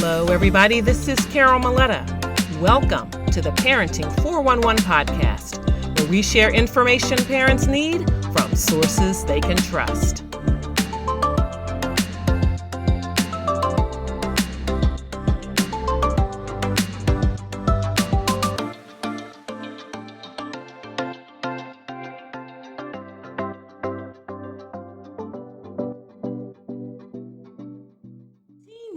Hello, everybody. This is Carol Maletta. Welcome to the Parenting 411 podcast, where we share information parents need from sources they can trust.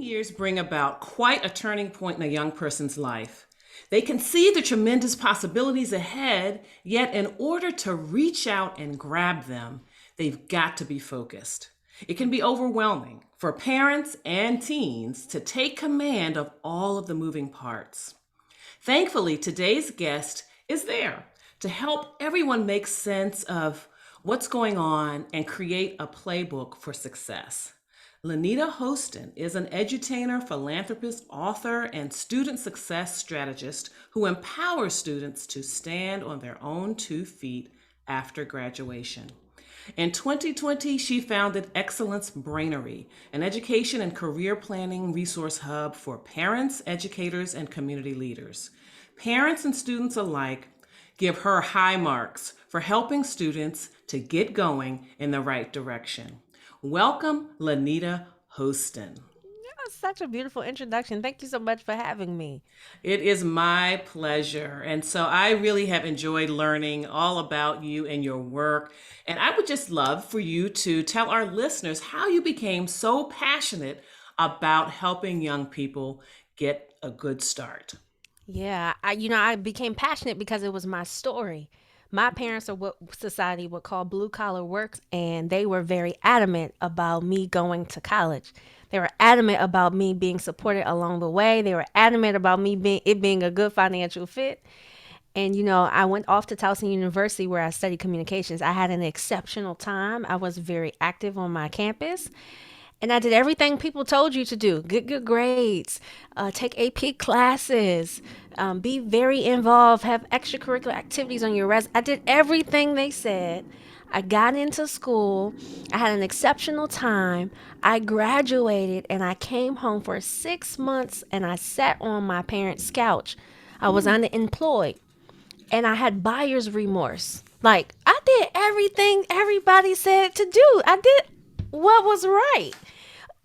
Years bring about quite a turning point in a young person's life. They can see the tremendous possibilities ahead, yet in order to reach out and grab them, they've got to be focused. It can be overwhelming for parents and teens to take command of all of the moving parts. Thankfully, today's guest is there to help everyone make sense of what's going on and create a playbook for success. Lanita Hostin is an edutainer, philanthropist, author, and student success strategist who empowers students to stand on their own 2 feet after graduation. In 2020, she founded Excellence Brainery, an education and career planning resource hub for parents, educators, and community leaders. Parents and students alike give her high marks for helping students to get going in the right direction. Welcome, Lanita Hostin. That was such a beautiful introduction. Thank you so much for having me. It is my pleasure. And so I really have enjoyed learning all about you and your work. And I would just love for you to tell our listeners how you became so passionate about helping young people get a good start. Yeah, I became passionate because it was my story. My parents are what society would call blue collar works, and they were very adamant about me going to college. They were adamant about me being supported along the way. They were adamant about me being a good financial fit. And, I went off to Towson University where I studied communications. I had an exceptional time. I was very active on my campus. And I did everything people told you to do. Get good grades, take AP classes, be very involved, have extracurricular activities on your resume. I did everything they said. I got into school. I had an exceptional time. I graduated and I came home for 6 months and I sat on my parents' couch. I was unemployed and I had buyer's remorse. Like, I did everything everybody said to do. I did what was right.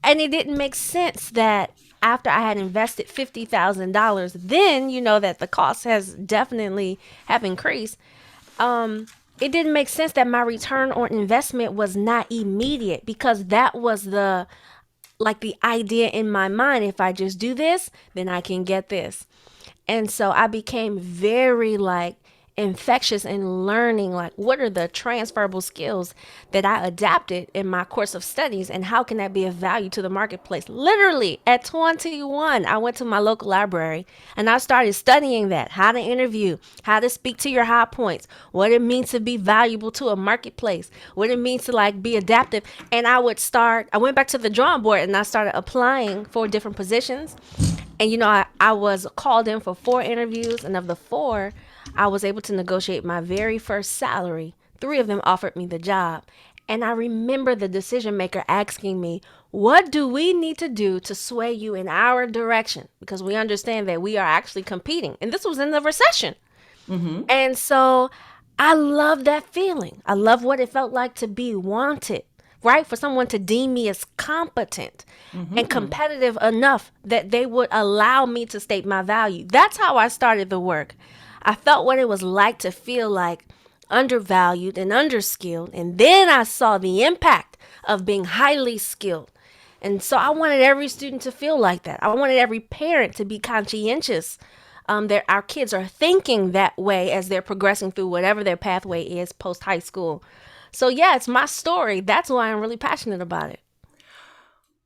And it didn't make sense that after I had invested $50,000, then, that the cost has definitely have increased. It didn't make sense that my return on investment was not immediate, because that was the idea in my mind. If I just do this, then I can get this. And so I became very infectious in learning what are the transferable skills that I adapted in my course of studies, and how can that be of value to the marketplace. Literally at 21, I went to my local library and I started studying that, how to interview, how to speak to your high points, what it means to be valuable to a marketplace, what it means to be adaptive. And I went back to the drawing board and I started applying for different positions. And I was called in for 4 interviews, and of the 4, I was able to negotiate my very first salary. 3 of them offered me the job. And I remember the decision maker asking me, what do we need to do to sway you in our direction? Because we understand that we are actually competing. And this was in the recession. Mm-hmm. And so I love that feeling. I love what it felt like to be wanted, right? For someone to deem me as competent and competitive enough that they would allow me to state my value. That's how I started the work. I felt what it was like to feel undervalued and underskilled. And then I saw the impact of being highly skilled. And so I wanted every student to feel like that. I wanted every parent to be conscientious that our kids are thinking that way as they're progressing through whatever their pathway is post high school. So yeah, it's my story. That's why I'm really passionate about it.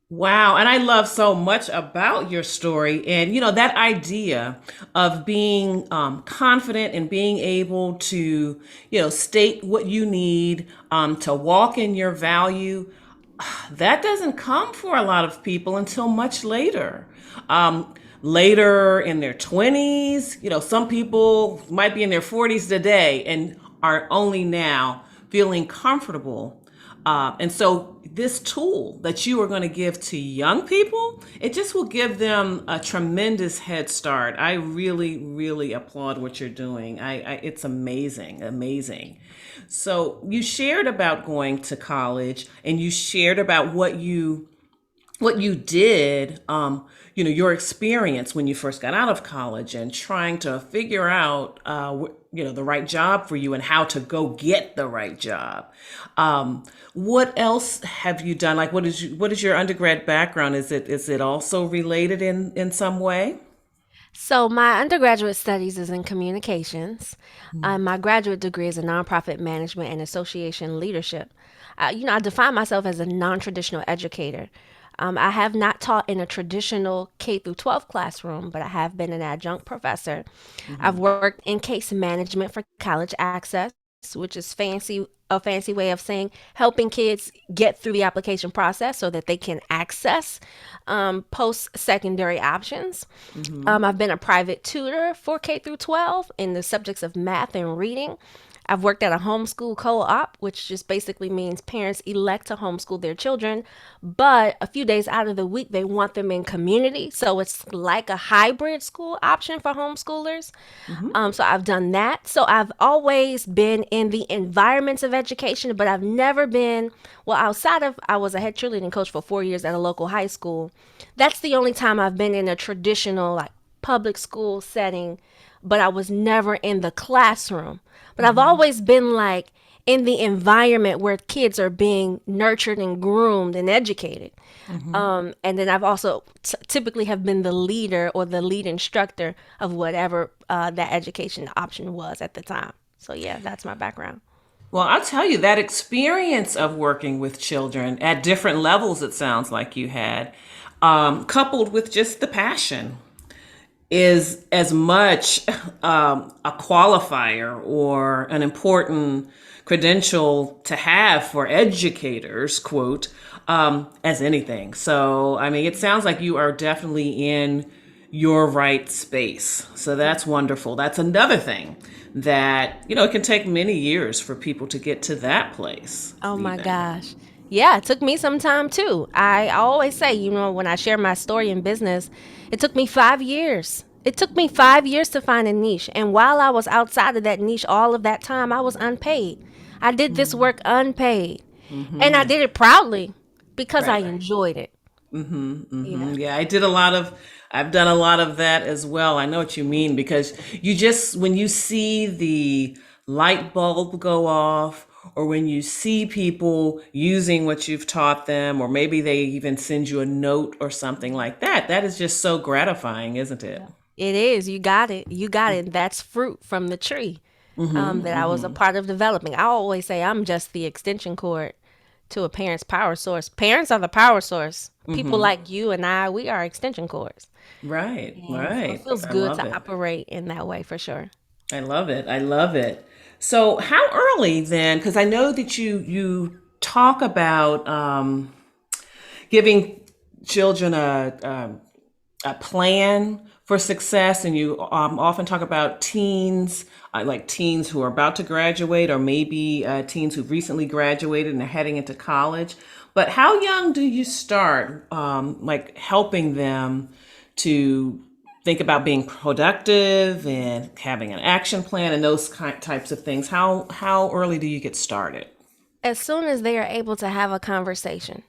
Wow. And I love so much about your story. And, that idea of being confident and being able to, state what you need, to walk in your value, that doesn't come for a lot of people until much later. Later in their 20s, some people might be in their 40s today and are only now feeling comfortable And so this tool that you are going to give to young people, it just will give them a tremendous head start. I really, really applaud what you're doing. It's amazing, amazing. So you shared about going to college, and you shared about what you did, your experience when you first got out of college and trying to figure out, the right job for you and how to go get the right job. What else have you done? Like, what is your undergrad background? Is it also related in some way? So my undergraduate studies is in communications. My graduate degree is in nonprofit management and association leadership. I define myself as a non-traditional educator. I have not taught in a traditional K through 12 classroom, but I have been an adjunct professor. I've worked in case management for college access, which is a fancy way of saying helping kids get through the application process so that they can access post-secondary options. I've been a private tutor for K through 12 in the subjects of math and reading. I've worked at a homeschool co-op, which just basically means parents elect to homeschool their children, but a few days out of the week, they want them in community. So it's like a hybrid school option for homeschoolers. So I've done that. So I've always been in the environments of education, but I've never been, well, I was a head cheerleading coach for 4 years at a local high school. That's the only time I've been in a traditional, like, public school setting, but I was never in the classroom. But I've always been like in the environment where kids are being nurtured and groomed and educated. And then I've also typically have been the leader or the lead instructor of whatever that education option was at the time. So yeah, that's my background. Well, I'll tell you that experience of working with children at different levels, it sounds like you had, coupled with just the passion, is as much a qualifier or an important credential to have for educators, quote, as anything. So, I mean, it sounds like you are definitely in your right space. So that's wonderful. That's another thing that, it can take many years for people to get to that place, Oh my even. gosh. Yeah, it took me some time too. I always say, when I share my story in business, it took me 5 years. It took me 5 years to find a niche. And while I was outside of that niche all of that time, I was unpaid. I did this work unpaid. And I did it proudly because I Right, right. enjoyed it. You know? Yeah, I've done a lot of that as well. I know what you mean because when you see the light bulb go off, or when you see people using what you've taught them, or maybe they even send you a note or something like that, that is just so gratifying, isn't it? It is. You got it. You got it. That's fruit from the tree that I was a part of developing. I always say I'm just the extension cord to a parent's power source. Parents are the power source. People like you and I, we are extension cords. Right, And so it right. feels I good love to it. operate in that way for sure. I love it. I love it. So how early then? Because I know that you talk about giving children a plan for success, and you often talk about teens, like teens who are about to graduate, or maybe teens who've recently graduated and are heading into college. But how young do you start, like helping them to think about being productive and having an action plan and those types of things? How early do you get started? As soon as they are able to have a conversation,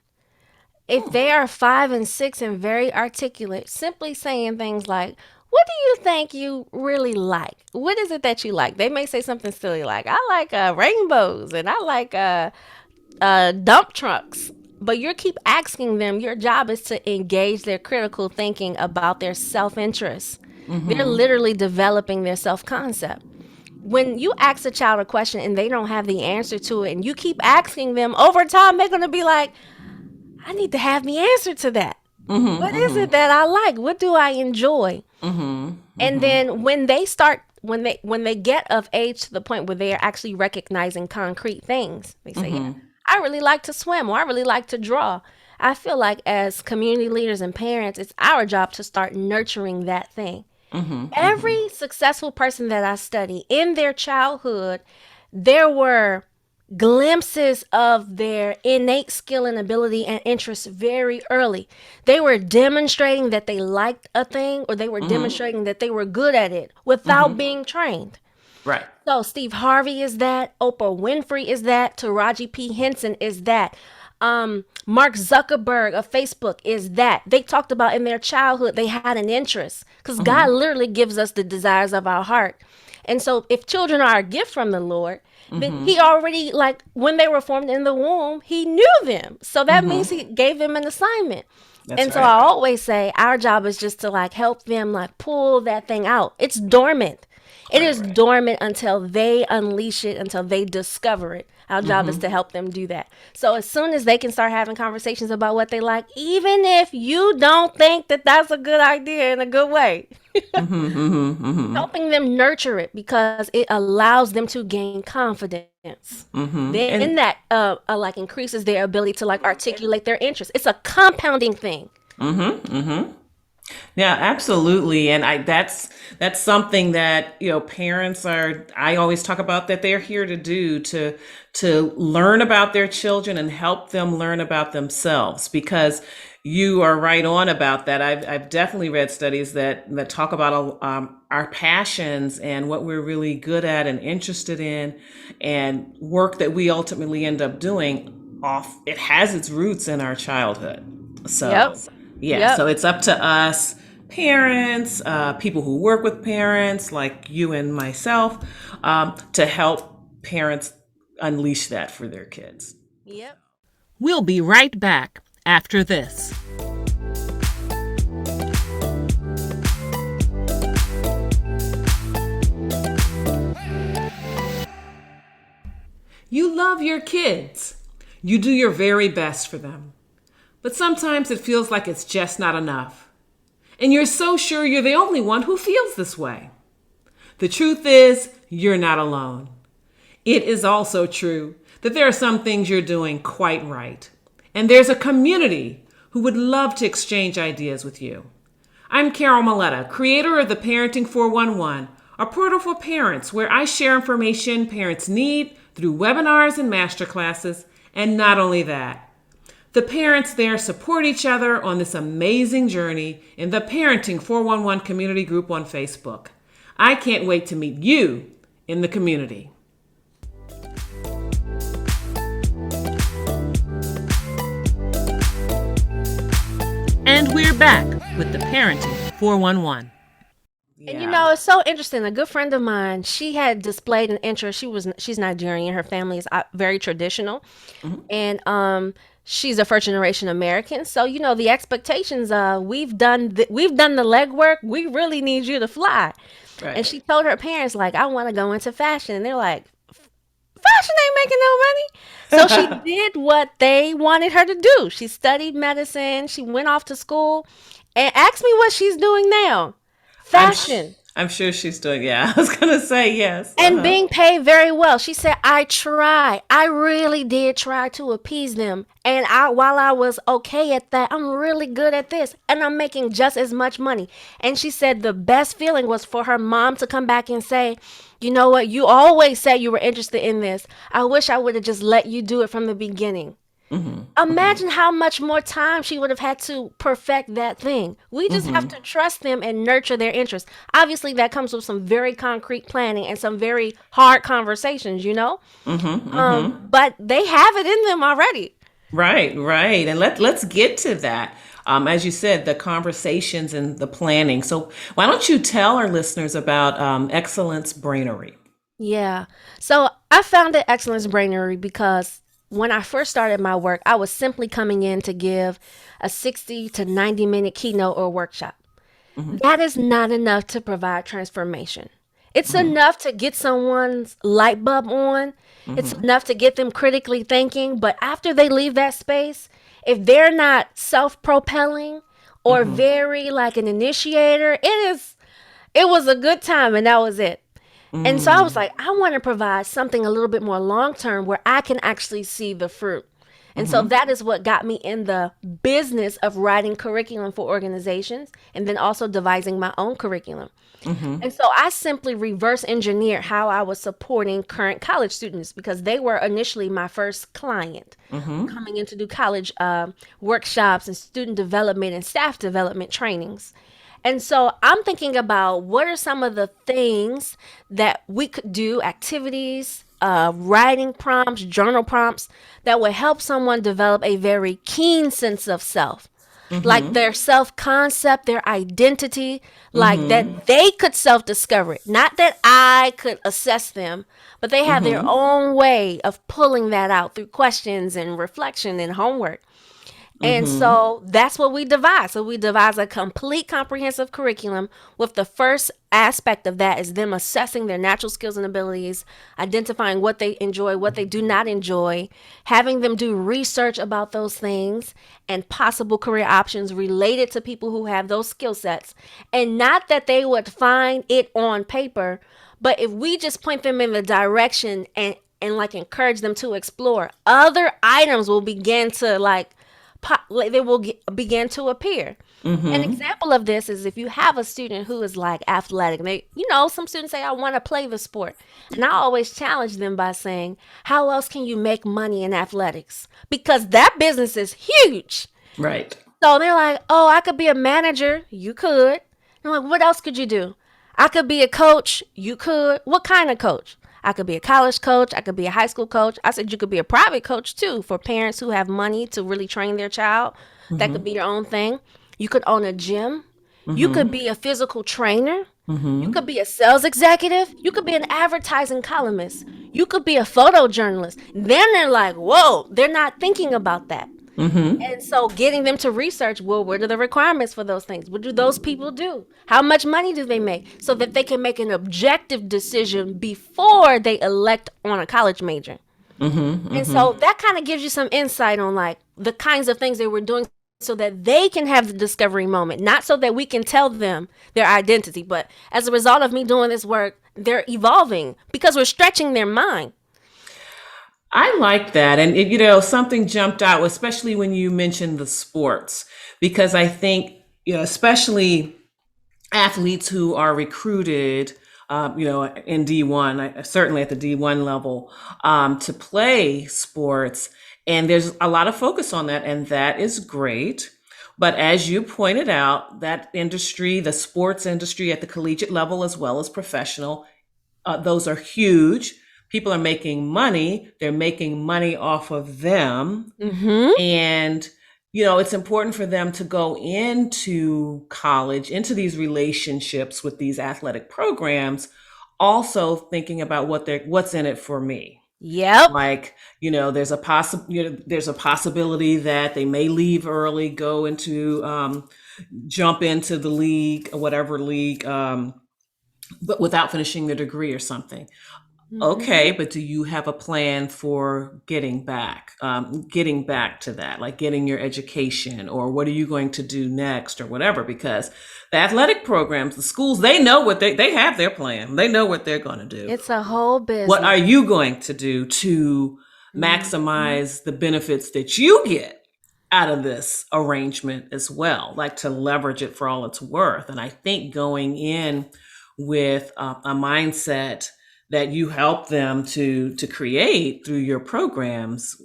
if they are 5 and 6 and very articulate, simply saying things like, what do you think you really like? What is it that you like? They may say something silly like, I like rainbows and I like dump trucks. But you keep asking them, your job is to engage their critical thinking about their self interest. They're literally developing their self concept. When you ask a child a question and they don't have the answer to it, and you keep asking them over time, they're going to be like, I need to have the answer to that. What is it that I like? What do I enjoy? And then when they get of age to the point where they are actually recognizing concrete things, they say, yeah, I really like to swim, or I really like to draw. I feel like as community leaders and parents, it's our job to start nurturing that thing. Every successful person that I study in their childhood, there were glimpses of their innate skill and ability and interest very early. They were demonstrating that they liked a thing, or they were demonstrating that they were good at it without being trained. Right. So Steve Harvey is that, Oprah Winfrey is that, Taraji P. Henson is that. Mark Zuckerberg of Facebook is that. They talked about in their childhood they had an interest, because God literally gives us the desires of our heart. And so if children are a gift from the Lord, then he already, like when they were formed in the womb, he knew them. So that means he gave them an assignment. That's And so right. I always say our job is just to like help them like pull that thing out. It's dormant. It is dormant until they unleash it, until they discover it. Our job is to help them do that. So as soon as they can start having conversations about what they like, even if you don't think that that's a good idea in a good way, helping them nurture it, because it allows them to gain confidence. Then And that like increases their ability to like articulate their interests. It's a compounding thing. yeah, absolutely. And that's something that, parents are, I always talk about, that they're here to do, to learn about their children and help them learn about themselves, because you are right on about that. I've definitely read studies that talk about our passions and what we're really good at and interested in, and work that we ultimately end up doing it has its roots in our childhood. So, Yep. yeah, Yep. so it's up to us, parents, people who work with parents like you and myself, to help parents unleash that for their kids. Yep. We'll be right back after this. You love your kids. You do your very best for them. But sometimes it feels like it's just not enough. And you're so sure you're the only one who feels this way. The truth is, you're not alone. It is also true that there are some things you're doing quite right. And there's a community who would love to exchange ideas with you. I'm Carol Maletta, creator of the Parenting 411, a portal for parents where I share information parents need through webinars and masterclasses. And not only that, the parents there support each other on this amazing journey in the Parenting 411 community group on Facebook. I can't wait to meet you in the community. And we're back with the Parenting 411. And it's so interesting. A good friend of mine, she had displayed an interest. She's Nigerian. Her family is very traditional, and she's a first generation American. So the expectations. We've done the legwork. We really need you to fly. Right. And she told her parents, like, I want to go into fashion, and they're like, fashion ain't making no money. So she did what they wanted her to do. She studied medicine. She went off to school, and asked me what she's doing now. Fashion. I'm sure she's doing, yeah. I was going to say yes. And being paid very well. She said, I really did try to appease them. And while I was okay at that, I'm really good at this. And I'm making just as much money. And she said the best feeling was for her mom to come back and say, you know what? You always said you were interested in this. I wish I would have just let you do it from the beginning. Imagine how much more time she would have had to perfect that thing. We just have to trust them and nurture their interests. Obviously, that comes with some very concrete planning and some very hard conversations, but they have it in them already. Right. And let's get to that. As you said, the conversations and the planning. So why don't you tell our listeners about Excellence Brainery? Yeah. So I founded Excellence Brainery because when I first started my work, I was simply coming in to give a 60 to 90 minute keynote or workshop. That is not enough to provide transformation. It's enough to get someone's light bulb on. It's enough to get them critically thinking. But after they leave that space, if they're not self-propelling or very like an initiator, it was a good time and that was it. And so I was like, I want to provide something a little bit more long-term where I can actually see the fruit. And so that is what got me in the business of writing curriculum for organizations and then also devising my own curriculum. And so I simply reverse engineered how I was supporting current college students because they were initially my first client coming in to do college workshops and student development and staff development trainings. And so I'm thinking about what are some of the things that we could do, activities, writing prompts, journal prompts that would help someone develop a very keen sense of self. Like their self concept, their identity, like that they could self discover it. Not that I could assess them, but they have their own way of pulling that out through questions and reflection and homework. And so that's what we devise. So we devise a complete comprehensive curriculum with the first aspect of that is them assessing their natural skills and abilities, identifying what they enjoy, what they do not enjoy, having them do research about those things and possible career options related to people who have those skill sets. And not that they would find it on paper, but if we just point them in the direction and like encourage them to explore, other items will begin to they will begin to appear. An example of this is if you have a student who is like athletic, some students say, I want to play the sport. And I always challenge them by saying, how else can you make money in athletics? Because that business is huge. Right. So they're like, oh, I could be a manager. You could. I'm like, what else could you do? I could be a coach. You could. What kind of coach? I could be a college coach. I could be a high school coach. I said you could be a private coach too for parents who have money to really train their child. That could be your own thing. You could own a gym. You could be a physical trainer. You could be a sales executive. You could be an advertising columnist. You could be a photojournalist. Then they're like, whoa, they're not thinking about that. And so getting them to research, well, what are the requirements for those things? What do those people do? How much money do they make? So that they can make an objective decision before they elect on a college major. And so that kind of gives you some insight on like the kinds of things they were doing so that they can have the discovery moment, not so that we can tell them their identity. But as a result of me doing this work, they're evolving because we're stretching their mind. I like that. And, something jumped out, especially when you mentioned the sports, because I think, especially athletes who are recruited, in D1, certainly at the D1 level, to play sports. And there's a lot of focus on that. And that is great. But as you pointed out, that industry, the sports industry at the collegiate level as well as professional, those are huge. People are making money. They're making money off of them. And, it's important for them to go into college, into these relationships with these athletic programs, also thinking about what's in it for me. Yep. Like, there's a possibility that they may leave early, go into, jump into the league, whatever league, but without finishing their degree or something. Okay, but do you have a plan for getting back to that, like getting your education, or what are you going to do next or whatever? Because the athletic programs, the schools, they know what they have their plan. They know what they're going to do. It's a whole business. What are you going to do to maximize the benefits that you get out of this arrangement as well, like to leverage it for all it's worth? And I think going in with a mindset that you help them to create through your programs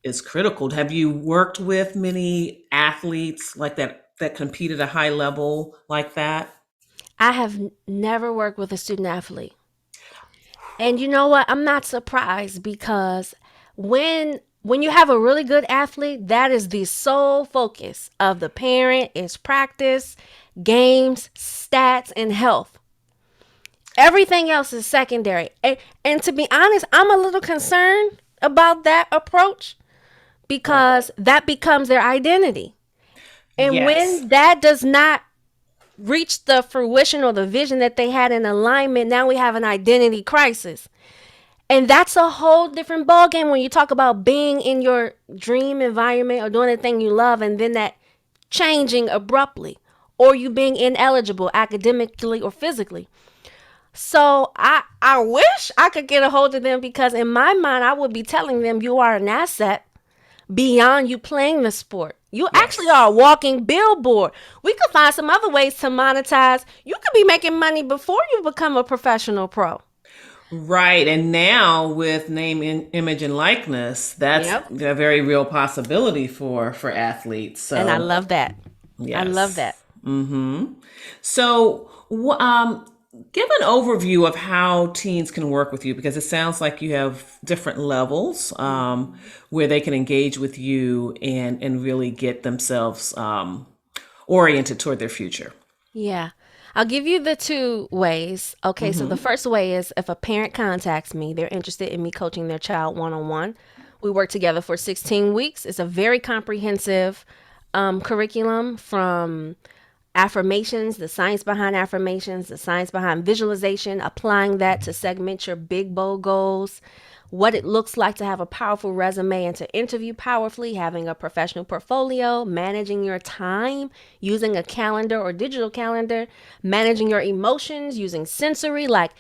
is critical. Have you worked with many athletes like that compete at a high level like that? I have never worked with a student athlete. And you know what? I'm not surprised because when you have a really good athlete, that is the sole focus of the parent is practice, games, stats, and health. Everything else is secondary. And to be honest, I'm a little concerned about that approach because that becomes their identity. And when that does not reach the fruition or the vision that they had in alignment, now we have an identity crisis. And that's a whole different ballgame when you talk about being in your dream environment or doing the thing you love and then that changing abruptly or you being ineligible academically or physically. So I wish I could get a hold of them because in my mind, I would be telling them you are an asset, beyond you playing the sport. You actually Yes. are a walking billboard. We could find some other ways to monetize. You could be making money before you become a professional pro. Right. And now with name, image, and likeness, that's Yep. a very real possibility for athletes. And I So love that. I love yes. that. So give an overview of how teens can work with you, because it sounds like you have different levels where they can engage with you and really get themselves oriented toward their future. Yeah. I'll give you the two ways. Okay, so the first way is if a parent contacts me, they're interested in me coaching their child one on one. We work together for 16 weeks. It's a very comprehensive curriculum from affirmations, the science behind affirmations, the science behind visualization, applying that to segment your big, bold goals, what it looks like to have a powerful resume and to interview powerfully, having a professional portfolio, managing your time using a calendar or digital calendar, managing your emotions using sensory. Like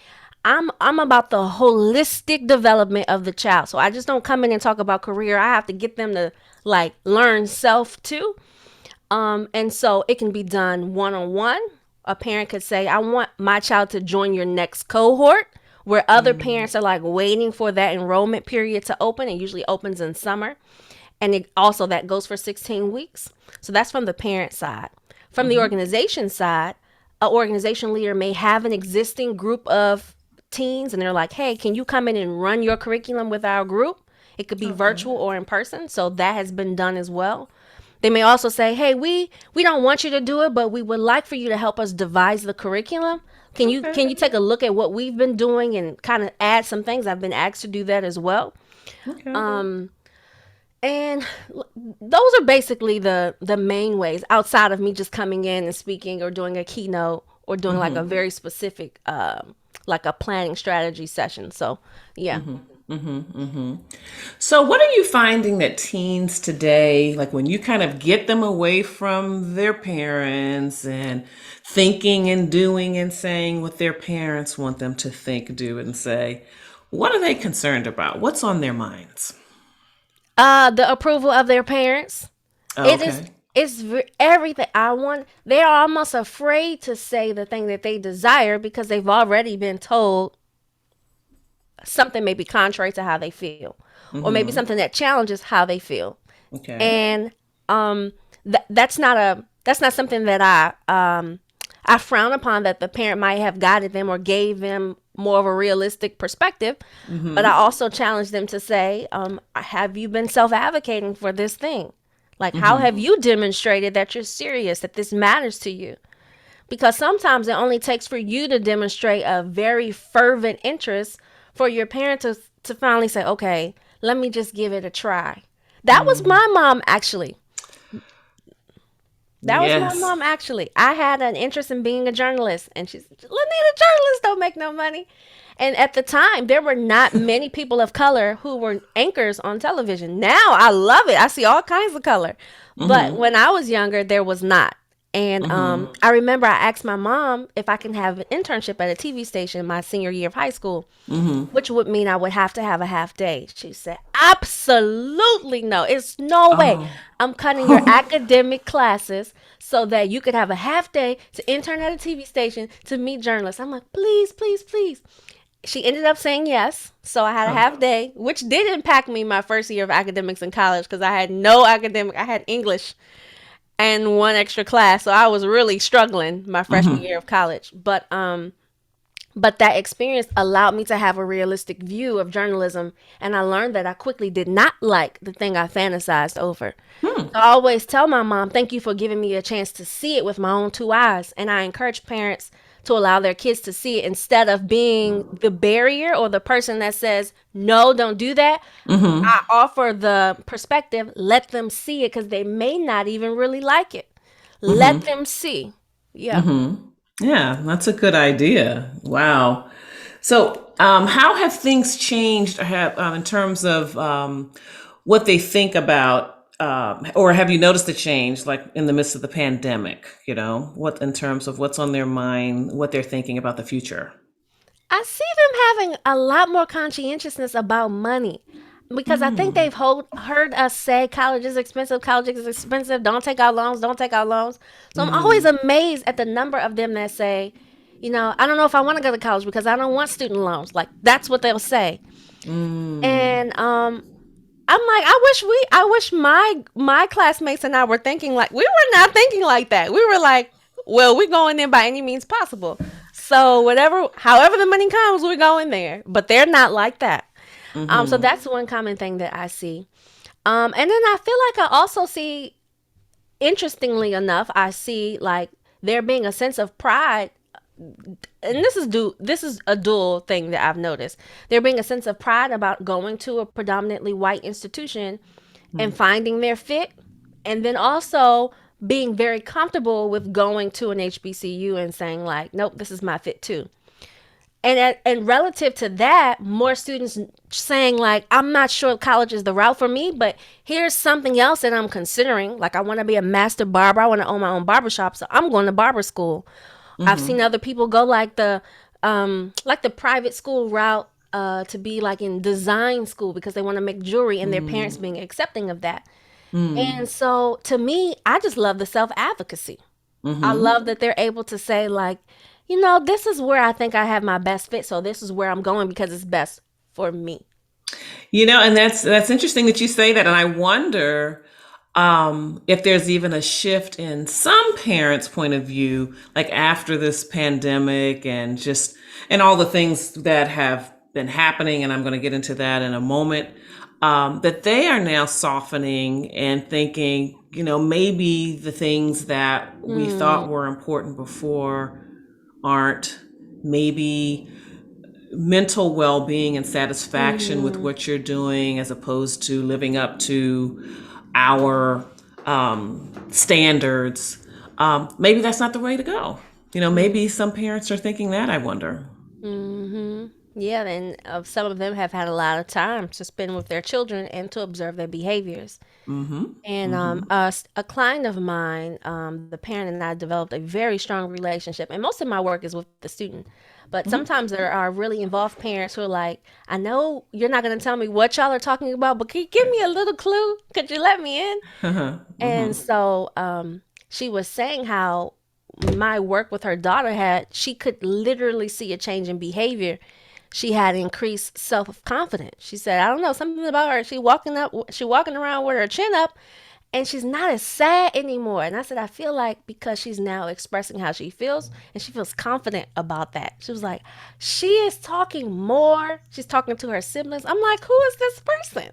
I'm about the holistic development of the child. So I just don't come in and talk about career. I have to get them to like learn self too. And so it can be done one on one. A parent could say, I want my child to join your next cohort, where other parents are like waiting for that enrollment period to open. It usually opens in summer. And it also that goes for 16 weeks. So that's from the parent side. From the organization side, an organization leader may have an existing group of teens and they're like, hey, can you come in and run your curriculum with our group? It could be virtual or in person. So that has been done as well. They may also say, hey, we don't want you to do it, but we would like for you to help us devise the curriculum. Can you take a look at what we've been doing and kind of add some things? I've been asked to do that as well. Okay. And those are basically the main ways outside of me just coming in and speaking or doing a keynote or doing like a very specific like a planning strategy session. So yeah. So, what are you finding that teens today, like when you kind of get them away from their parents and thinking and doing and saying what their parents want them to think, do, and say, what are they concerned about? What's on their minds? The approval of their parents. Oh, It is okay. everything I want. They are almost afraid to say the thing that they desire because they've already been told something maybe contrary to how they feel, or maybe something that challenges how they feel. Okay. And that's not something that I frown upon, that the parent might have guided them or gave them more of a realistic perspective. But I also challenge them to say, have you been self-advocating for this thing? Like, how have you demonstrated that you're serious, that this matters to you? Because sometimes it only takes for you to demonstrate a very fervent interest for your parent to finally say, okay, let me just give it a try. That was my mom, actually. That was my Yes. mom, actually. I had an interest in being a journalist, and she's, Lanita, journalists don't make no money. And at the time, there were not many people of color who were anchors on television. Now I love it. I see all kinds of color. But when I was younger, there was not. And I remember I asked my mom if I can have an internship at a TV station my senior year of high school, which would mean I would have to have a half day. She said, absolutely no. It's no way. Oh. I'm cutting your academic classes so that you could have a half day to intern at a TV station to meet journalists. I'm like, please, please, please. She ended up saying yes. So I had a half day, which did impact me my first year of academics in college because I had no academic. I had English and one extra class. So I was really struggling my freshman year of college. But that experience allowed me to have a realistic view of journalism, and I learned that I quickly did not like the thing I fantasized over. I always tell my mom, thank you for giving me a chance to see it with my own two eyes. And I encourage parents to allow their kids to see it instead of being the barrier or the person that says, no, don't do that. I offer the perspective, let them see it because they may not even really like it. Let them see. Yeah. Yeah, that's a good idea. Wow. So, how have things changed in terms of what they think about, or have you noticed a change, like in the midst of the pandemic? You know, what in terms of what's on their mind, what they're thinking about the future? I see them having a lot more conscientiousness about money. because I think they've heard us say college is expensive, don't take out loans, don't take out loans. So I'm always amazed at the number of them that say, I don't know if I want to go to college because I don't want student loans. Like that's what they'll say. Mm. And I'm like, I wish my classmates and I were thinking like we were not thinking like that. We were like, well, we're going in by any means possible. So however the money comes, we're going there. But they're not like that. So Mm-hmm. that's one common thing that I see. And then I feel like I also see, interestingly enough, I see like there being a sense of pride, and this is a dual thing that I've noticed. There being a sense of pride about going to a predominantly white institution and finding their fit, and then also being very comfortable with going to an HBCU and saying like, nope, this is my fit too. And relative to that, more students saying like, I'm not sure college is the route for me, but here's something else that I'm considering. Like I want to be a master barber. I want to own my own barbershop, so I'm going to barber school. I've Mm-hmm. seen other people go like the private school route, to be like in design school because they want to make jewelry, and their parents being accepting of that. Mm-hmm. And so to me, I just love the self advocacy. I Mm-hmm. love that they're able to say like, this is where I think I have my best fit, so this is where I'm going because it's best for me. And that's interesting that you say that, and I wonder if there's even a shift in some parents' point of view, like after this pandemic and all the things that have been happening, and I'm going to get into that in a moment. That they are now softening and thinking, maybe the things that we thought Mm, were important before aren't. Maybe mental well-being and satisfaction with mm, what you're doing as opposed to living up to our standards. Maybe that's not the way to go. Maybe some parents are thinking that, I wonder. mm-hmm. Yeah, and some of them have had a lot of time to spend with their children and to observe their behaviors. Mm-hmm. And Mm-hmm. a client of mine, the parent and I developed a very strong relationship. And most of my work is with the student. But Mm-hmm. sometimes there are really involved parents who are like, I know you're not going to tell me what y'all are talking about, but can you give me a little clue? Could you let me in? And Mm-hmm. so she was saying how my work with her daughter she could literally see a change in behavior. She had increased self confidence. She said, I don't know, something about her. She walking around with her chin up, and she's not as sad anymore. And I said, I feel like because she's now expressing how she feels and she feels confident about that. She was like, she is talking more. She's talking to her siblings. I'm like, who is this person?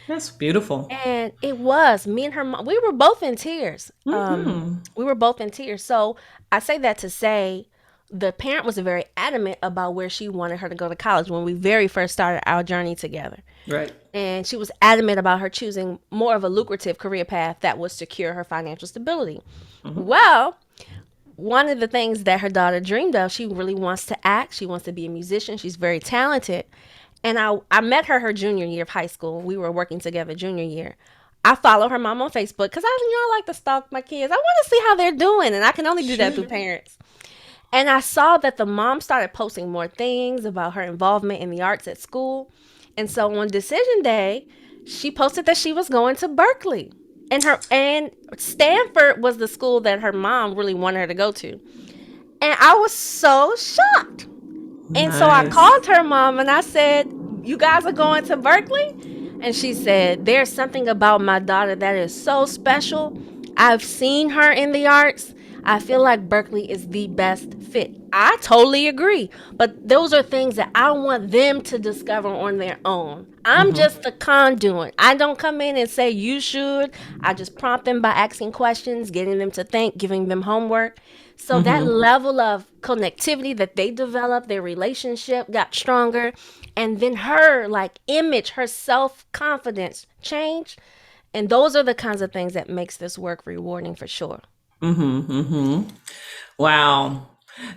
That's beautiful. And it was me and her mom. We were both in tears. Mm-hmm. We were both in tears. So I say that to say the parent was very adamant about where she wanted her to go to college when we very first started our journey together. Right. And she was adamant about her choosing more of a lucrative career path that would secure her financial stability. Mm-hmm. Well, one of the things that her daughter dreamed of, she really wants to act. She wants to be a musician. She's very talented. And I met her junior year of high school. We were working together junior year. I follow her mom on Facebook because I like to stalk my kids. I want to see how they're doing, and I can only do that through Sure. parents. And I saw that the mom started posting more things about her involvement in the arts at school. And so on decision day, she posted that she was going to Berkeley. And Stanford was the school that her mom really wanted her to go to. And I was so shocked. And so I Nice. called her mom and I said, you guys are going to Berkeley? And she said, there's something about my daughter that is so special. I've seen her in the arts. I feel like Berkeley is the best fit. I totally agree. But those are things that I want them to discover on their own. I'm Mm-hmm. just the conduit. I don't come in and say you should. I just prompt them by asking questions, getting them to think, giving them homework. So that Mm-hmm. level of connectivity that they developed, their relationship got stronger. And then her like image, her self-confidence changed. And those are the kinds of things that makes this work rewarding for sure. Mm-hmm. Mm-hmm. Wow.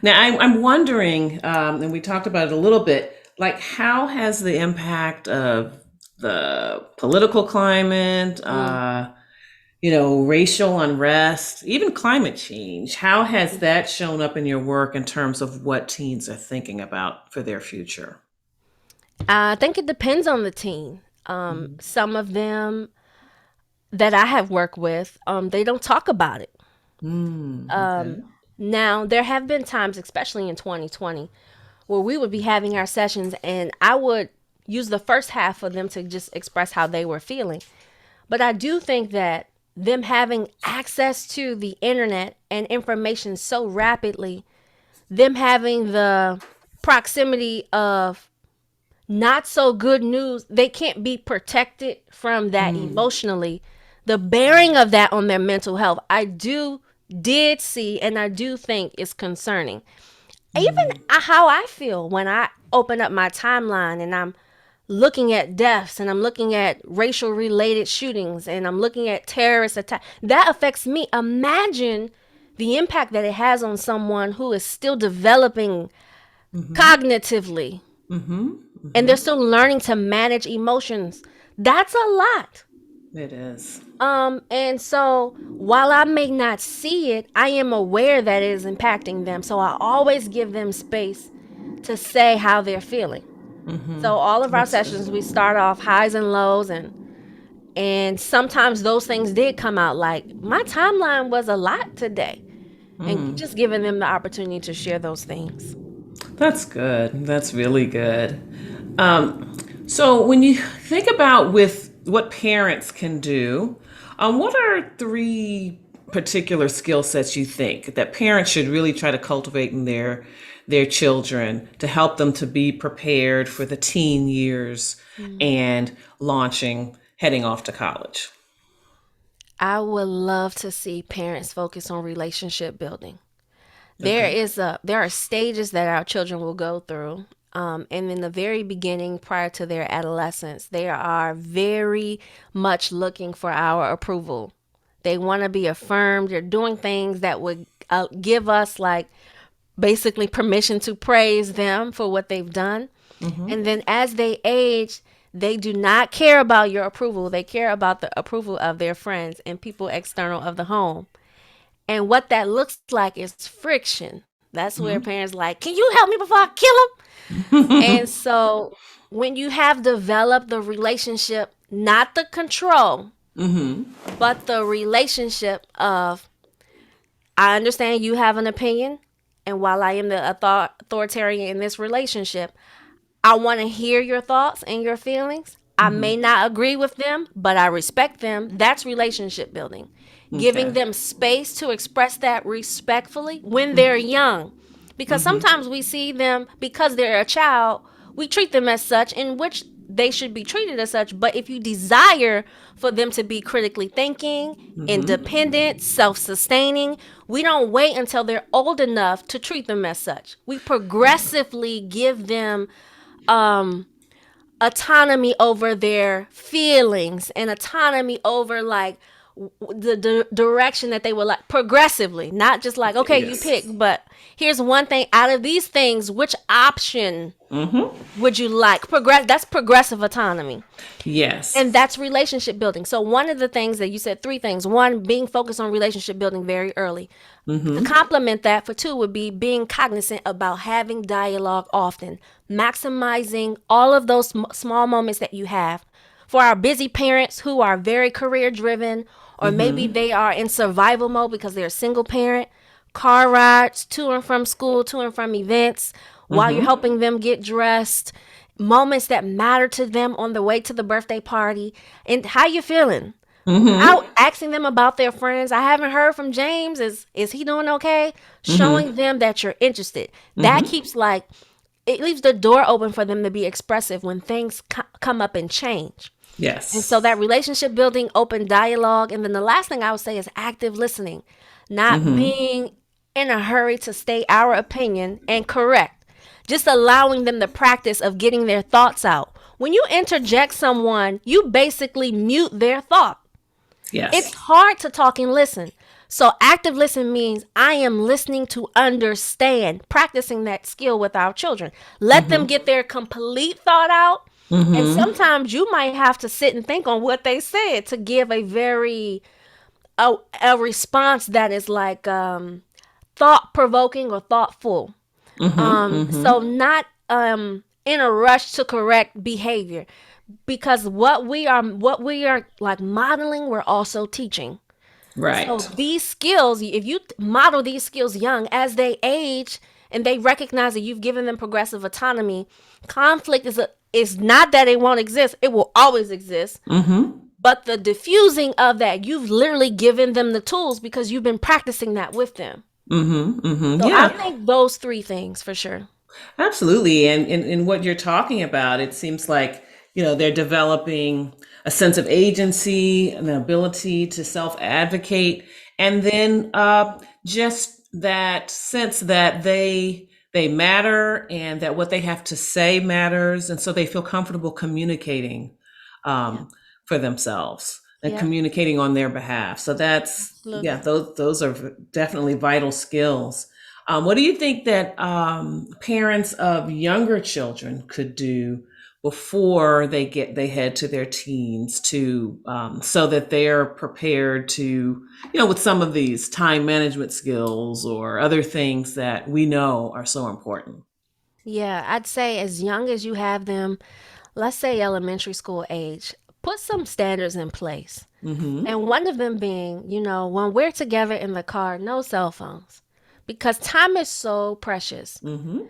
Now, I'm wondering, and we talked about it a little bit, like how has the impact of the political climate, Mm. racial unrest, even climate change, how has that shown up in your work in terms of what teens are thinking about for their future? I think it depends on the teen. Some of them that I have worked with, they don't talk about it. Okay. Now, there have been times, especially in 2020, where we would be having our sessions and I would use the first half for them to just express how they were feeling. But I do think that them having access to the internet and information so rapidly, them having the proximity of not so good news, they can't be protected from that emotionally. The bearing of that on their mental health, did see and I do think is concerning. Even how I feel when I open up my timeline and I'm looking at deaths and I'm looking at racial related shootings and I'm looking at terrorist attacks, that affects me. Imagine the impact that it has on someone who is still developing cognitively and they're still learning to manage emotions. That's a lot. It is. And so while I may not see it, I am aware that it is impacting them. So I always give them space to say how they're feeling. So all of our That's sessions, good. we start off highs and lows, and sometimes those things did come out like my timeline was a lot today, and just giving them the opportunity to share those things. That's good. That's really good. So when you think about with what parents can do, what are three particular skill sets you think that parents should really try to cultivate in their children to help them to be prepared for the teen years and heading off to college? I would love to see parents focus on relationship building. Okay. There are stages that our children will go through. And in the very beginning, prior to their adolescence, they are very much looking for our approval. They want to be affirmed. They're doing things that would give us, like, basically permission to praise them for what they've done. And then as they age, they do not care about your approval. They care about the approval of their friends and people external of the home. And what that looks like is friction. That's where parents like, can you help me before I kill him? And so when you have developed the relationship, not the control, but the relationship of, I understand you have an opinion, and while I am the authoritarian in this relationship, I want to hear your thoughts and your feelings. I may not agree with them, but I respect them. That's relationship building. Giving Okay. them space to express that respectfully when they're young. Because sometimes we see them, because they're a child, we treat them as such, in which they should be treated as such. But if you desire for them to be critically thinking, independent, self sustaining, we don't wait until they're old enough to treat them as such. We progressively give them autonomy over their feelings and autonomy over, like, the direction that they would like, progressively, not just like, okay, you Yes. pick, but here's one thing out of these things, which option would you like? That's progressive autonomy. Yes. And that's relationship building. So one of the things that you said, three things: one, being focused on relationship building very early. To complement that, for two, would be being cognizant about having dialogue often, maximizing all of those small moments that you have. For our busy parents who are very career driven, or maybe they are in survival mode because they're a single parent, car rides to and from school, to and from events, while you're helping them get dressed, moments that matter to them on the way to the birthday party, and how you feeling. Out asking them about their friends. I haven't heard from James. Is he doing okay? Showing them that you're interested. That keeps, like, it leaves the door open for them to be expressive when things come up and change. And so Yes. that relationship building, open dialogue. And then the last thing I would say is active listening, not being in a hurry to state our opinion and correct, just allowing them the practice of getting their thoughts out. When you interject someone, you basically mute their thought. It's Yes. hard to talk and listen. So active listening means I am listening to understand, practicing that skill with our children. Let them get their complete thought out. And sometimes you might have to sit and think on what they said to give a response that is like thought provoking or thoughtful. So not in a rush to correct behavior, because what we are like modeling, we're also teaching. So Right. these skills, if you model these skills young, as they age and they recognize that you've given them progressive autonomy, conflict is not that it won't exist. It will always exist. Mm-hmm. But the diffusing of that, you've literally given them the tools because you've been practicing that with them. Mm-hmm. Mm-hmm. So I Yeah. think those three things for sure. Absolutely. And in what you're talking about, it seems like, they're developing a sense of agency, an ability to self-advocate, and then just that sense that they matter and that what they have to say matters. And so they feel comfortable communicating Yeah. um, for themselves and Yep. communicating on their behalf. So yeah, Absolutely. those are definitely vital skills. What do you think that parents of younger children could do before they head to their teens to so that they're prepared to, with some of these time management skills or other things that we know are so important? Yeah, I'd say as young as you have them, let's say elementary school age, put some standards in place. Mm-hmm. And one of them being, when we're together in the car, no cell phones. Because time is so precious. Mm-hmm.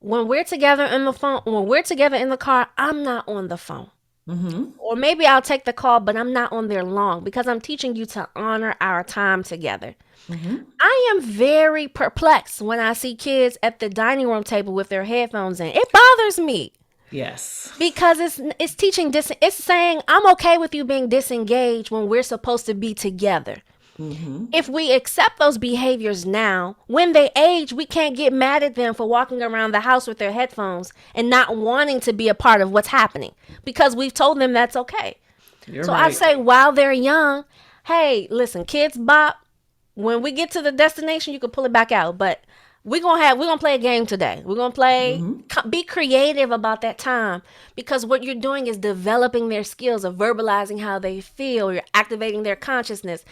When we're together in the car, I'm not on the phone. Mm-hmm. Or maybe I'll take the call, but I'm not on there long because I'm teaching you to honor our time together. Mm-hmm. I am very perplexed when I see kids at the dining room table with their headphones in. It bothers me Yes. because it's teaching it's saying I'm okay with you being disengaged when we're supposed to be together. Mm-hmm. If we accept those behaviors now, when they age, we can't get mad at them for walking around the house with their headphones and not wanting to be a part of what's happening because we've told them that's okay. You're So I right. say while they're young, hey, listen, kids bop. When we get to the destination, you can pull it back out. But we're gonna play a game today. We're gonna play. Mm-hmm. Be creative about that time because what you're doing is developing their skills of verbalizing how they feel. You're activating their consciousness.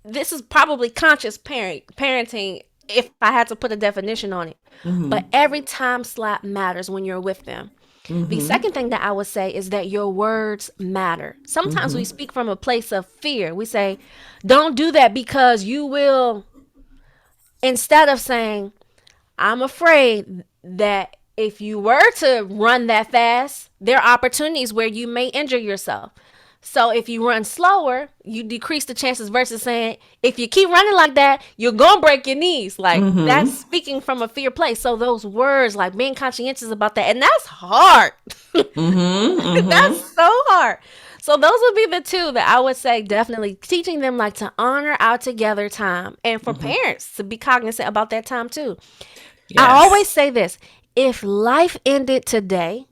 This is probably conscious parenting if I had to put a definition on it. But Mm-hmm. every time slap matters when you're with them. The Mm-hmm. second thing that I would say is that your words matter. Sometimes we Mm-hmm. speak from a place of fear. We say, don't do that because you will, instead of saying, I'm afraid that if you were to run that fast, there are opportunities where you may injure yourself. So if you run slower, you decrease the chances versus saying, if you keep running like that, you're going to break your knees. Like that's Mm-hmm. speaking from a fear place. So those words, like being conscientious about that, and that's hard. Mm-hmm. That's Mm-hmm. so hard. So those would be the two that I would say definitely teaching them like to honor our together time and for Mm-hmm. parents to be cognizant about that time too. I always Yes. say this. If life ended today,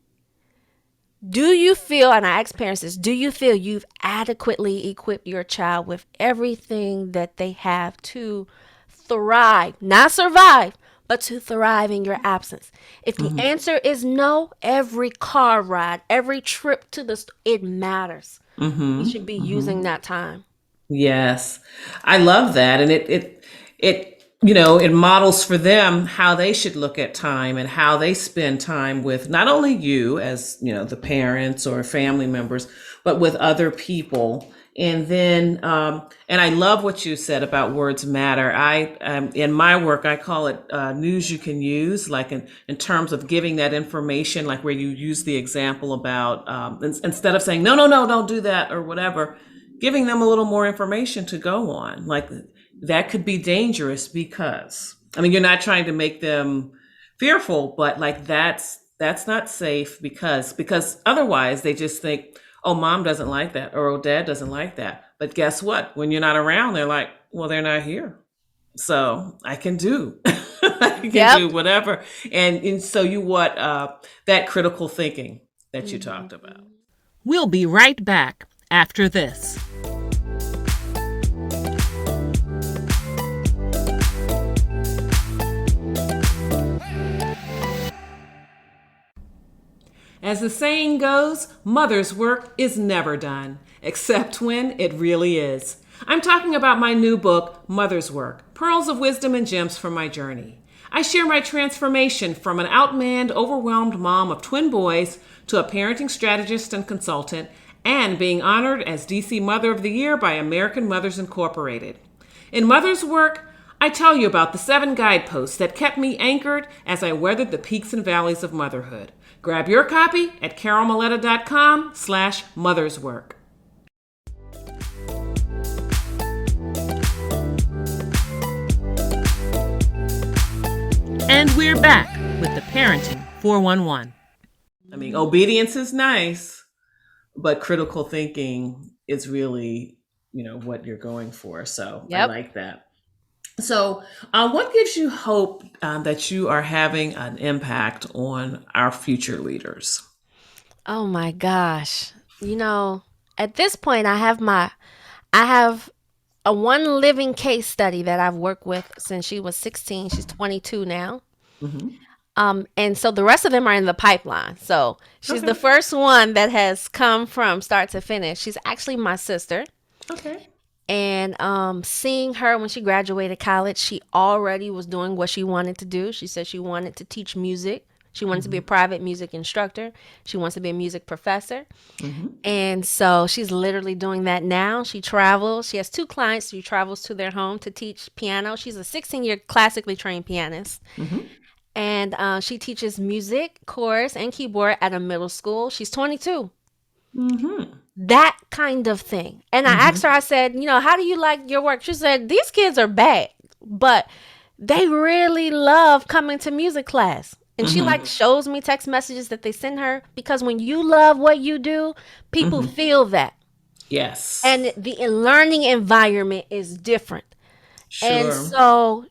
do you feel, and I ask parents this, do you feel you've adequately equipped your child with everything that they have to thrive, not survive, but to thrive in your absence? If the Mm-hmm. answer is no, every car ride, every trip to it matters. We Mm-hmm. should be Mm-hmm. using that time. Yes, I love that, and it it models for them how they should look at time and how they spend time with not only you as the parents or family members, but with other people. And then, and I love what you said about words matter. In my work, I call it news you can use, like in terms of giving that information, like where you use the example about instead of saying, no, no, no, don't do that or whatever, giving them a little more information to go on. Like that could be dangerous because, I mean, you're not trying to make them fearful, but like that's not safe because otherwise they just think, oh, mom doesn't like that or oh, dad doesn't like that. But guess what? When you're not around, they're like, well, they're not here. So I can do I can do Yep. whatever. And so you what that critical thinking that you talked Mhm. about. We'll be right back after this. As the saying goes, mother's work is never done, except when it really is. I'm talking about my new book, Mother's Work: Pearls of Wisdom and Gems from My Journey. I share my transformation from an outmanned, overwhelmed mom of twin boys to a parenting strategist and consultant, and being honored as DC Mother of the Year by American Mothers Incorporated. In Mother's Work, I tell you about the 7 guideposts that kept me anchored as I weathered the peaks and valleys of motherhood. Grab your copy at carolmaletta.com/motherswork. And we're back with the Parenting 411. I mean, obedience is nice, but critical thinking is really, what you're going for. So I like that. So what gives you hope that you are having an impact on our future leaders? Oh my gosh. At this point, I have a one living case study that I've worked with since she was 16. She's 22 now. And so the rest of them are in the pipeline. So she's the first one that has come from start to finish. She's actually my sister. Okay. And seeing her when she graduated college, she already was doing what she wanted to do. She said she wanted to teach music. She wanted to be a private music instructor. She wants to be a music professor. And so she's literally doing that now. She travels. She has 2 clients. She travels to their home to teach piano. She's a 16-year classically trained pianist. And she teaches music, chorus, and keyboard at a middle school. She's 22. That kind of thing. And I asked her, I said, how do you like your work? She said, these kids are bad, but they really love coming to music class. And she shows me text messages that they send her, because when you love what you do, people feel that. Yes. And the learning environment is different. Sure. And so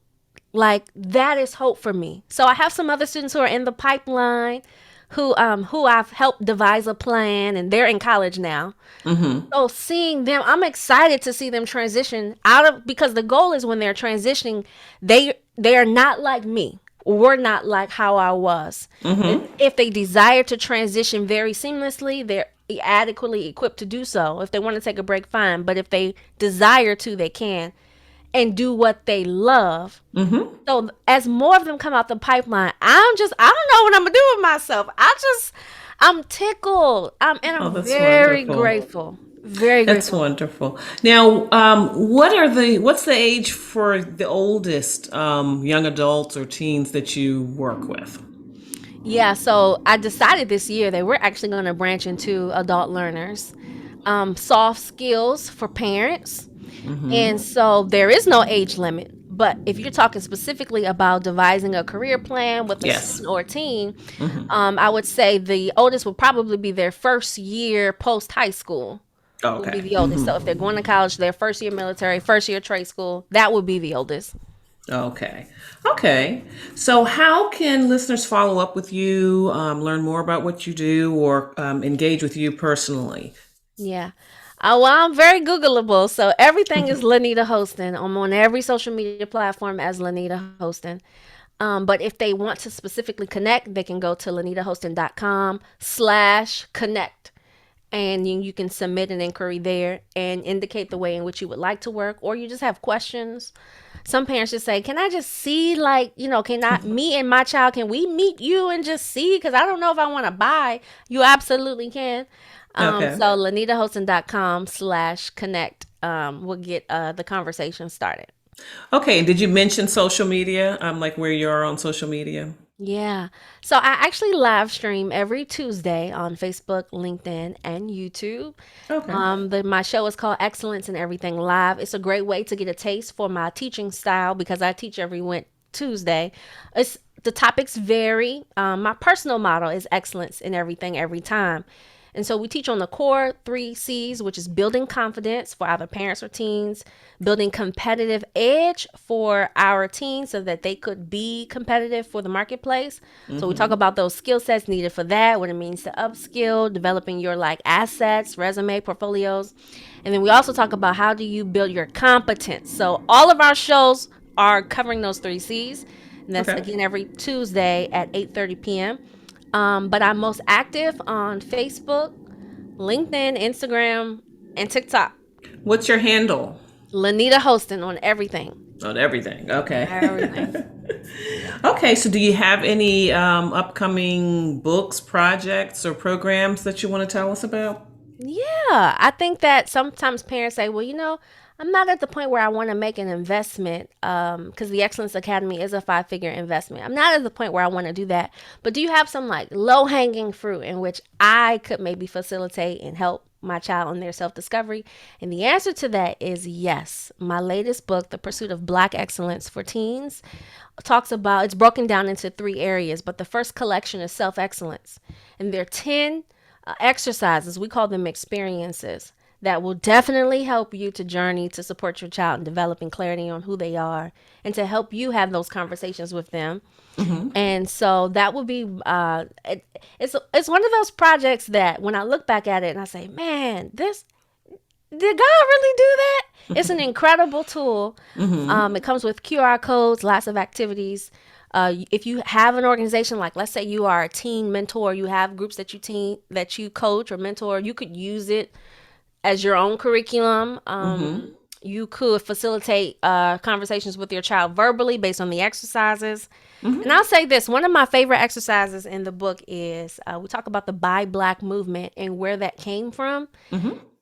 that is hope for me. So I have some other students who are in the pipeline who I've helped devise a plan, and they're in college now. So seeing them, I'm excited to see them transition because the goal is when they're transitioning, they are not like me. We're not like how I was. If they desire to transition very seamlessly, they're adequately equipped to do so. If they want to take a break, fine. But if they desire to, they can, and do what they love. So as more of them come out the pipeline, I don't know what I'm gonna do with myself. I'm tickled. I'm very grateful. Very grateful. That's wonderful. Now, what's the age for the oldest young adults or teens that you work with? Yeah, so I decided this year that we're actually going to branch into adult learners, soft skills for parents. And so there is no age limit. But if you're talking specifically about devising a career plan with a student or teen, I would say the oldest will probably be their first year post high school. Would be the oldest. So if they're going to college, their first year military, first year trade school, that would be the oldest. Okay. So how can listeners follow up with you, learn more about what you do, or engage with you personally? Yeah. Well, I'm very Googleable, so everything is Lanita Hostin. I'm on every social media platform as Lanita Hostin. But if they want to specifically connect, they can go to lanitahostin.com/connect. And you can submit an inquiry there and indicate the way in which you would like to work, or you just have questions. Some parents just say, can I just see, me and my child, can we meet you and just see? Because I don't know if I want to buy. You absolutely can. So lanitahostin.com/connect will get the conversation started. Okay. And did you mention social media? Where you are on social media? Yeah. So I actually live stream every Tuesday on Facebook, LinkedIn, and YouTube. Okay. My show is called Excellence in Everything Live. It's a great way to get a taste for my teaching style because I teach every Tuesday. The topics vary. My personal motto is excellence in everything, every time. And so we teach on the core 3 C's, which is building confidence for either parents or teens, building competitive edge for our teens so that they could be competitive for the marketplace. So we talk about those skill sets needed for that, what it means to upskill, developing your assets, resume, portfolios. And then we also talk about how do you build your competence. So all of our shows are covering those 3 C's. And that's again every Tuesday at 8:30 p.m. But I'm most active on Facebook, LinkedIn, Instagram, and TikTok. What's your handle? Lanita Hostin on everything. On everything. Okay. Everything. Okay. So, do you have any upcoming books, projects, or programs that you want to tell us about? Yeah, I think that sometimes parents say, well, I'm not at the point where I want to make an investment because the Excellence Academy is a five-figure investment. I'm not at the point where I want to do that. But do you have some like low-hanging fruit in which I could maybe facilitate and help my child in their self-discovery? And the answer to that is yes. My latest book, The Pursuit of Black Excellence for Teens, talks about, it's broken down into three areas, but the first collection is self-excellence. And there are 10 exercises, we call them experiences, that will definitely help you to journey to support your child in developing clarity on who they are and to help you have those conversations with them. And so that would be it's one of those projects that when I look back at it and I say, man, this did God really do that? It's an incredible tool. It comes with QR codes, lots of activities. If you have an organization, like let's say you are a teen mentor, you have groups that you coach or mentor, you could use it as your own curriculum. You could facilitate conversations with your child verbally based on the exercises. And I'll say this, one of my favorite exercises in the book is we talk about the Buy Black movement and where that came from.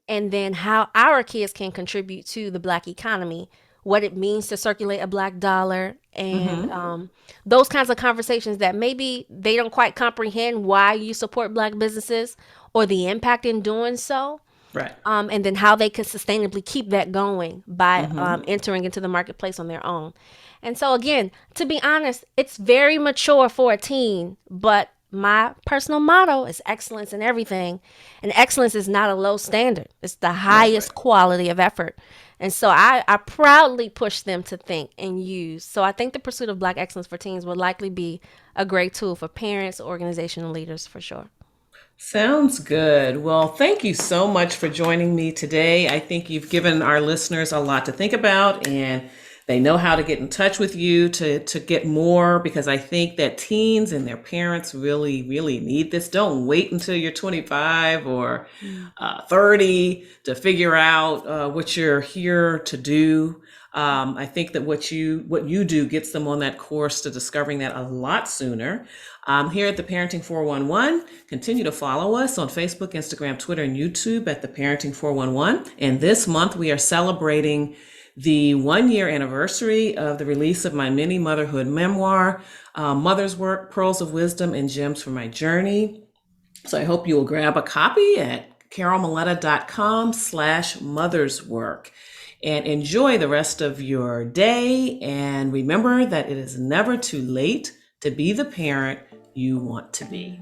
And then how our kids can contribute to the Black economy, what it means to circulate a Black dollar, and those kinds of conversations that maybe they don't quite comprehend why you support Black businesses or the impact in doing so. Right. And then how they can sustainably keep that going by entering into the marketplace on their own. And so again, to be honest, it's very mature for a teen, but my personal motto is excellence in everything. And excellence is not a low standard. It's the highest quality of effort. And so I proudly push them to think and use. So I think the Pursuit of Black Excellence for Teens will likely be a great tool for parents, organizational leaders, for sure. Sounds good. Well, thank you so much for joining me today. I think you've given our listeners a lot to think about, and they know how to get in touch with you to get more, because I think that teens and their parents really, really need this. Don't wait until you're 25 or 30 to figure out what you're here to do. I think that what you do gets them on that course to discovering that a lot sooner. Here at the Parenting 411, continue to follow us on Facebook, Instagram, Twitter, and YouTube at the Parenting 411. And this month we are celebrating the 1-year anniversary of the release of my mini motherhood memoir, Mother's Work, Pearls of Wisdom and Gems from My Journey. So I hope you will grab a copy at carolmaletta.com/motherswork. And enjoy the rest of your day. And remember that it is never too late to be the parent you want to be.